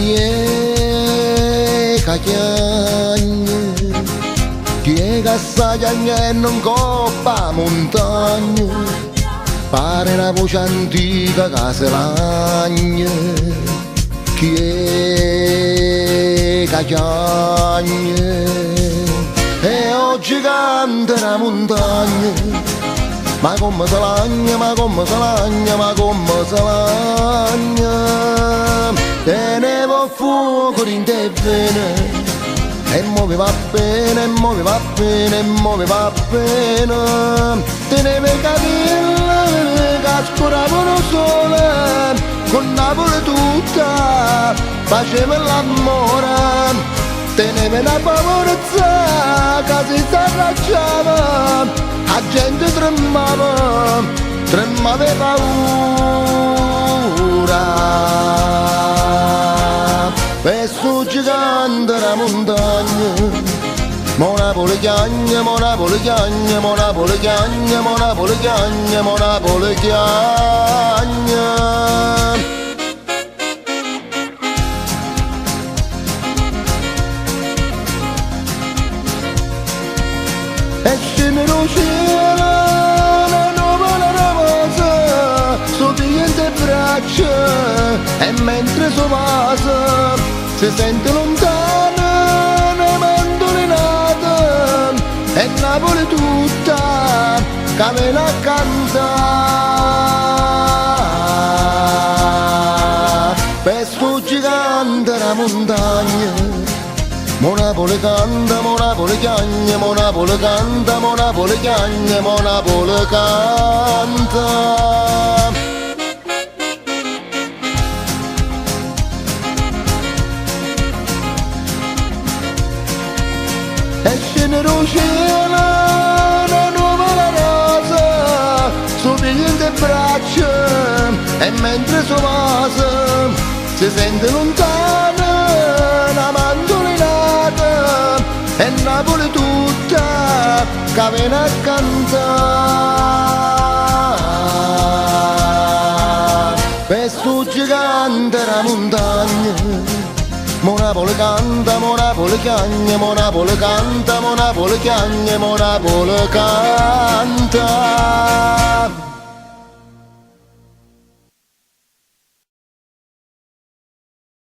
chi è che chiagna, chi è che sta chiagnando in coppa montagna, pare una voce antica che si lagna, chi è che chiagna, e oggi canta la montagna, ma come se lagna, ma come se lagna, ma come se lagna, e ne va fuoco in te bene, e mo mi va bene, e mo mi va bene, e mo mi va bene, tenevo i capelli che scuravano sole, con Napoli tutta faceva l'amore, tenevo una paurezza che si s'arracciava, la gente tremava, tremava di paura. E su gigante la montagna, mo Napoli chiagna, mo Napoli chiagna, mo Napoli chiagna, mo Napoli chiagna, mo Napoli chiagna. E scende lo cielo, una nuvola rosa, sotto braccia, e mentre so passa, si sente lontana una mandolinata, e Napoli tutta che viene a cantare. Per sto gigante la montagna, mo Napoli canta, mo Napoli chiagna, mo Napoli canta, mo Napoli chiagna, mo Napoli canta. E scende lo cielo, una nuvola rosa, sopra le braccia, e mentre so passa, si sente lontana una mandolinata, e Napoli tutta che viene a cantare. Per sto gigante la montagna, mo Napoli canta, mo Napoli chiagna, mo Napoli canta, mo Napoli chiagna, mo Napoli canta.